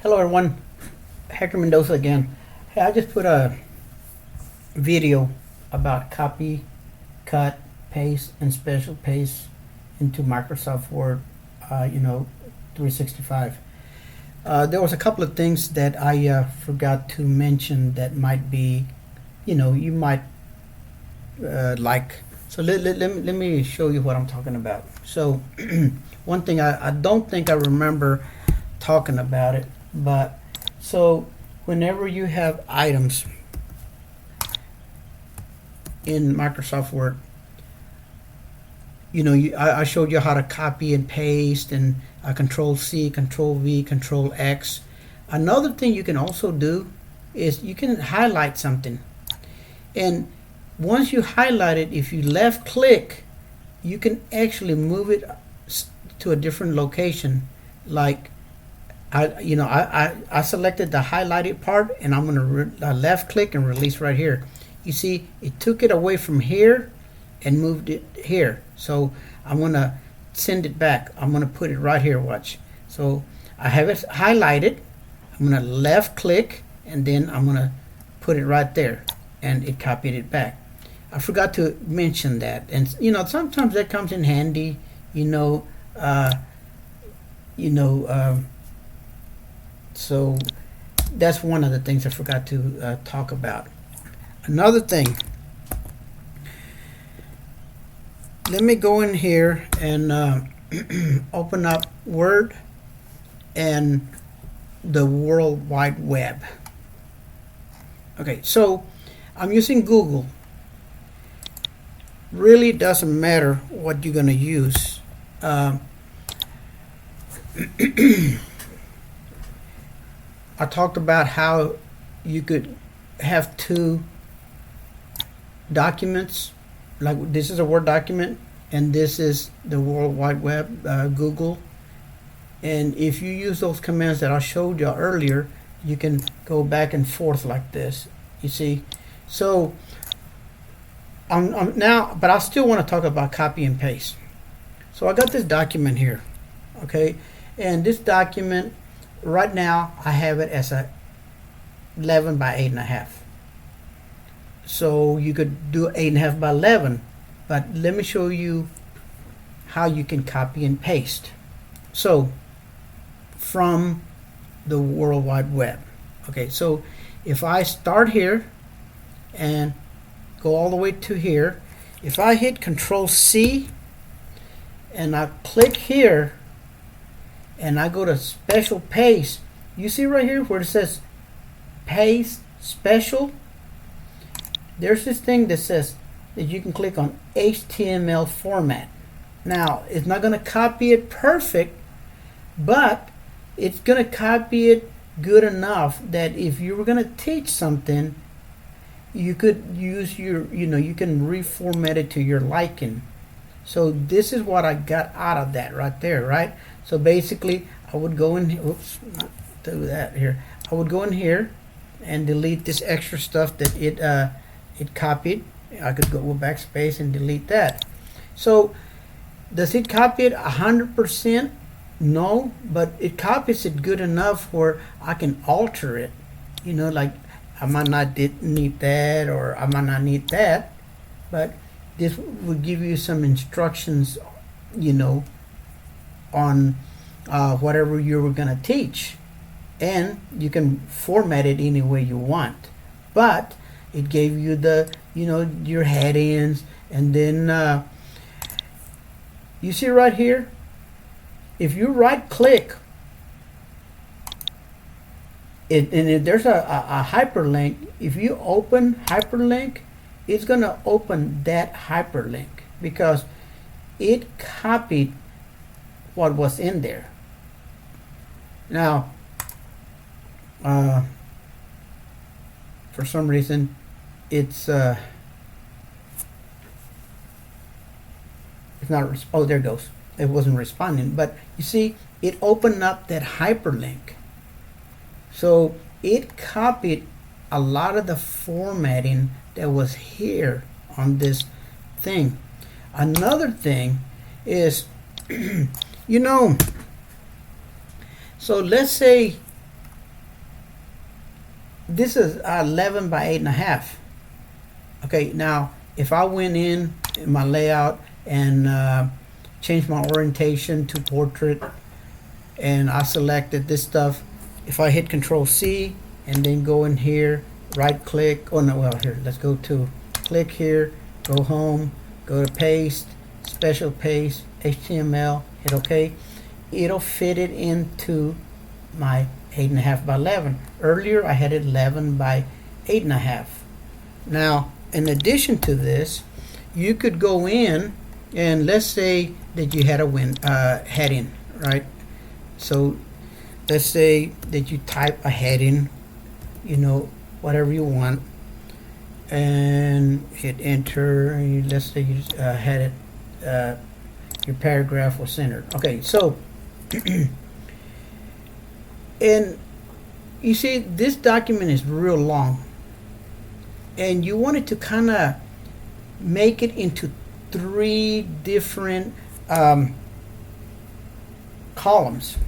Hello everyone, Hector Mendoza again. Hey, I just put a video about copy, cut, paste, and special paste into Microsoft Word, 365. There was a couple of things that I forgot to mention that might be, you might like. So let me show you what I'm talking about. So one thing I don't think I remember talking about it, but so whenever you have items in Microsoft Word, I showed you how to copy and paste and Control C, Control V, Control X. Another thing you can also do is you can highlight something, and once you highlight it, if you left click, you can actually move it to a different location. Like I selected the highlighted part, and I'm going to left click and release right here. You see, it took it away from here and moved it here. So I'm going to send it back. I'm going to put it right here. Watch. So I have it highlighted. I'm going to left click, and then I'm going to put it right there, and it copied it back. I forgot to mention that, and sometimes that comes in handy. So that's one of the things I forgot to talk about. Another thing, let me go in here and open up Word and the World Wide Web. Okay, so I'm using Google. Really doesn't matter what you're going to use. I talked about how you could have two documents, like this is a Word document and this is the World Wide Web, Google. And if you use those commands that I showed you earlier, you can go back and forth like this, you see. So I'm now, but I still want to talk about copy and paste. So I got this document here, okay, and this document right now I have it as a 11 by 8.5. So you could do 8.5 by 11, but let me show you how you can copy and paste. So from the World Wide Web, okay, so if I start here and go all the way to here, if I hit Control C and I click here and I go to special paste, you see right here where it says paste special, there's this thing that says that you can click on HTML format. Now it's not going to copy it perfect, but it's going to copy it good enough that if you were going to teach something, you could use you can reformat it to your liking. So this is what I got out of that right there, right? So basically I would go in, oops, not do that here. I would go in here and delete this extra stuff that it copied. I could go with backspace and delete that. So does it copy it 100%? No, but it copies it good enough where I can alter it. Like I might not need that, or I might not need that, but this would give you some instructions, on whatever you were going to teach, and you can format it any way you want. But it gave you the, your headings, and then you see right here, if you right click, and if there's a hyperlink, if you open hyperlink, it's going to open that hyperlink because it copied what was in there. Now, for some reason, it's not. Oh, there it goes. It wasn't responding, but you see, it opened up that hyperlink. So it copied a lot of the formatting that was here on this thing. Another thing is, so let's say this is 11 by 8.5. Okay, now if I went in my layout and changed my orientation to portrait, and I selected this stuff, if I hit Control C and then go in here, right click, oh no, well here, let's go to click here, go home, go to paste, special paste, HTML, hit OK. It'll fit it into my 8.5 by 11. Earlier I had it 11 by 8.5. Now, in addition to this, you could go in and let's say that you had a heading, right? So let's say that you type a heading, you know, whatever you want, and hit enter, and let's say you had it, your paragraph was centered. Okay, so and you see this document is real long, and you wanted to kind of make it into 3 different columns.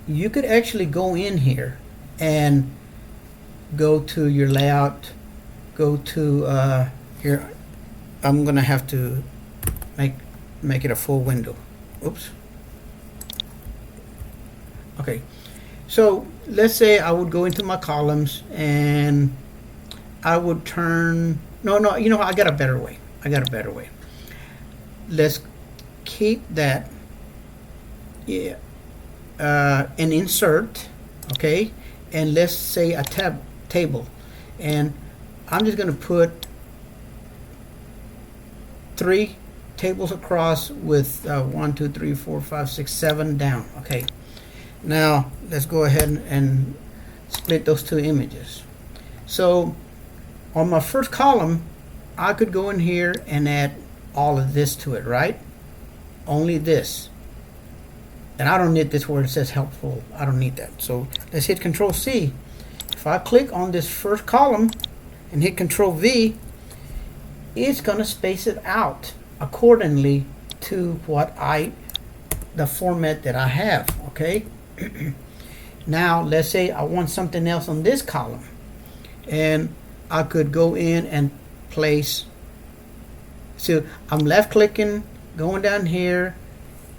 You could actually go in here and go to your layout, go to here. I'm gonna have to make it a full window. Oops. Okay, so let's say I would go into my columns and I would turn, no, you know, I got a better way. Let's keep that, yeah, and insert, okay, and let's say a table, and I'm just going to put 3 tables across with 1, 2, 3, 4, 5, 6, 7 down. Okay, now let's go ahead and split those 2 images. So on my first column, I could go in here and add all of this to it, right? Only this. And I don't need this where it says helpful. I don't need that. So let's hit Control C. If I click on this first column and hit Control V, it's going to space it out accordingly to the format that I have. Okay. Now let's say I want something else on this column, and I could go in and place. So I'm left clicking, going down here.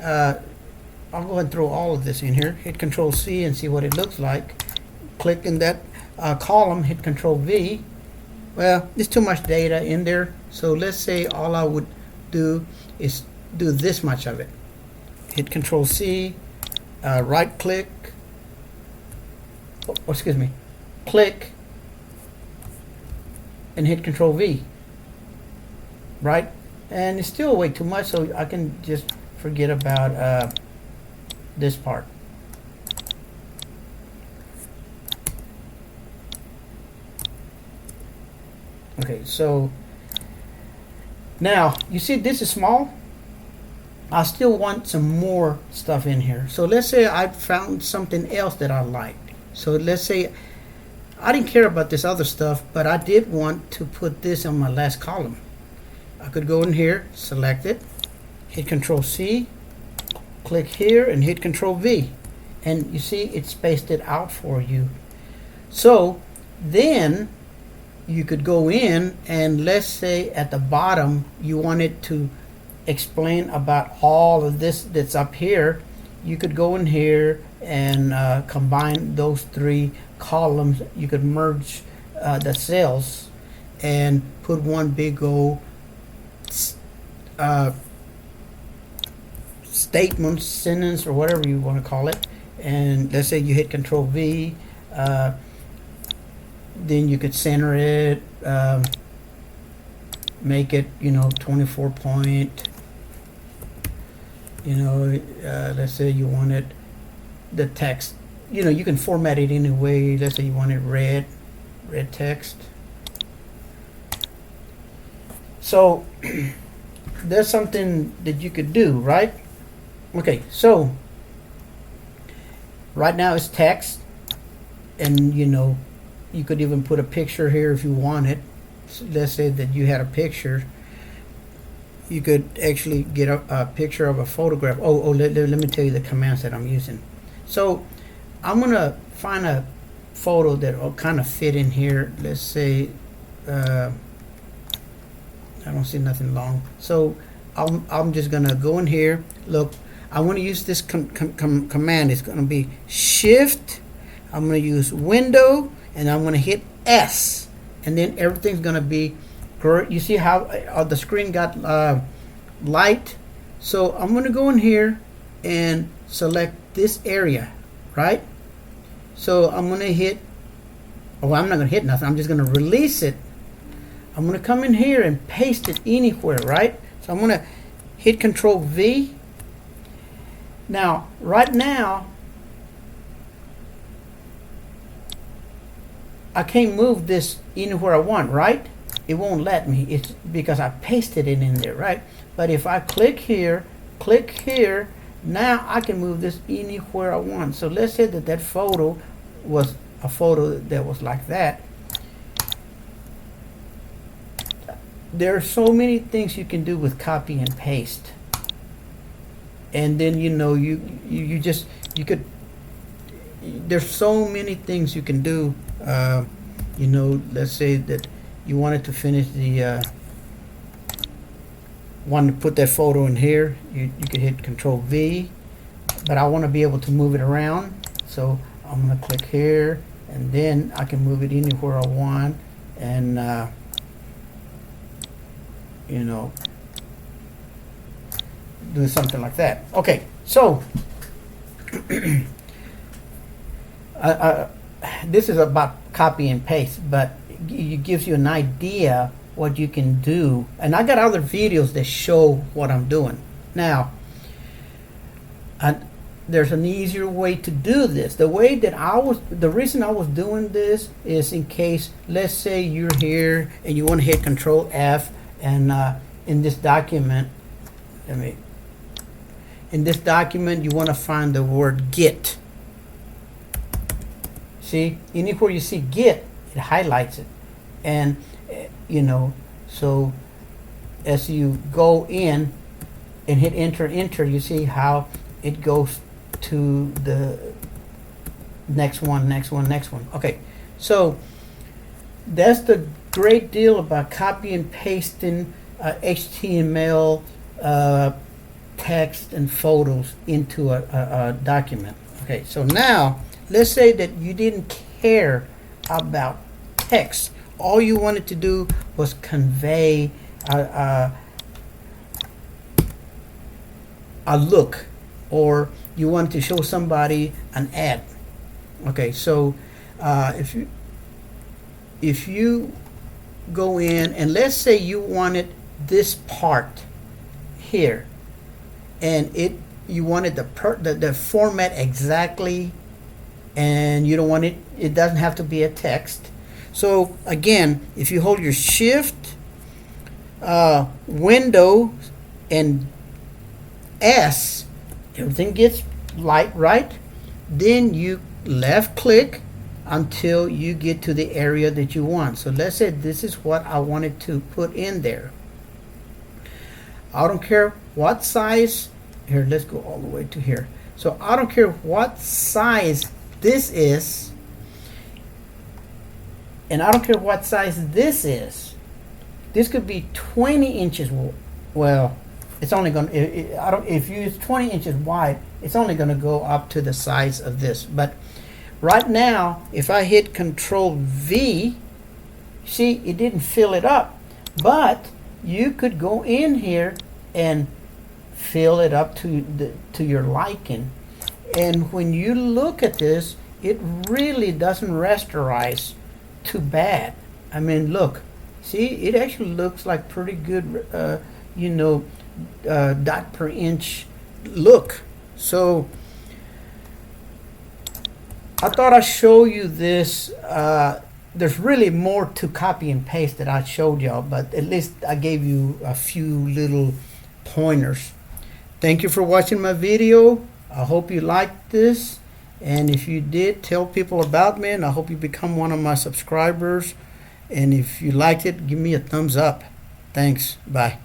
I'll go ahead and throw all of this in here. Hit Control C and see what it looks like. Click in that column, hit Control V. Well, there's too much data in there. So let's say all I would do is do this much of it. Hit Control C, right click, click, and hit Control V. Right? And it's still way too much, so I can just forget about this part. Okay, so now you see this is small. I still want some more stuff in here. So let's say I found something else that I liked. So let's say I didn't care about this other stuff, but I did want to put this on my last column. I could go in here, select it, hit Control C, click here and hit Control V, and you see it spaced it out for you. So then you could go in and let's say at the bottom you wanted to explain about all of this that's up here. You could go in here and combine those 3 columns. You could merge the cells and put one big old statement, sentence, or whatever you want to call it. And let's say you hit Control V, then you could center it, make it, 24 point, let's say you wanted the text, you can format it any way. Let's say you wanted red text. So there's something that you could do, right? Okay, so right now it's text, and you could even put a picture here if you wanted. So let's say that you had a picture. You could actually get a picture of a photograph. Let me tell you the commands that I'm using. So I'm gonna find photo that will kind of fit in here. Let's say I don't see nothing long, so I'm just gonna go in here. Look, I want to use this command. It's going to be Shift. I'm going to use Window, and I'm going to hit S, and then everything's going to be great. You see how the screen got light? So I'm going to go in here and select this area, right? So I'm going to hit, oh, I'm not going to hit nothing. I'm just going to release it. I'm going to come in here and paste it anywhere, right? So I'm going to hit Control V. Now, right now, I can't move this anywhere I want, right? It won't let me. It's because I pasted it in there, right? But if I click here, now I can move this anywhere I want. So let's say that that photo was a photo that was like that. There are so many things you can do with copy and paste. And then, you know, you could, there's so many things you can do. You know, let's say that you wanted to finish the, want to put that photo in here, you could hit Control V, but I want to be able to move it around. So I'm going to click here, and then I can move it anywhere I want, and, you know, do something like that. Okay, so this is about copy and paste, but it gives you an idea what you can do. And I got other videos that show what I'm doing. Now, there's an easier way to do this. The reason I was doing this is in case, let's say you're here and you want to hit Control F, and in this document, in this document, you want to find the word get. See, anywhere you see get, it highlights it. And, you know, so as you go in and hit enter, you see how it goes to the next one. Okay, so that's the great deal about copy and pasting HTML text and photos into a document. Okay, so now let's say that you didn't care about text. All you wanted to do was convey a look, or you wanted to show somebody an ad. Okay, so if you go in and let's say you wanted this part here, and you wanted the format exactly, and you don't want it doesn't have to be a text. So again, if you hold your Shift, Window, and S, everything gets light, right? Then you left click until you get to the area that you want. So let's say this is what I wanted to put in there. I don't care what size. Here, let's go all the way to here. So I don't care what size this is, and I don't care what size this is. This could be 20 inches. Well, it's only going to, if you use 20 inches wide, it's only going to go up to the size of this. But right now, if I hit Control V, see, it didn't fill it up. But you could go in here and fill it up to your liking. And when you look at this, it really doesn't rasterize too bad. I mean, look, see, it actually looks like pretty good, you know, dot per inch look. So I thought I'd show you this. There's really more to copy and paste that I showed y'all, but at least I gave you a few little pointers. Thank you for watching my video. I hope you liked this, and if you did, tell people about me, and I hope you become one of my subscribers. And if you liked it, give me a thumbs up. Thanks. Bye.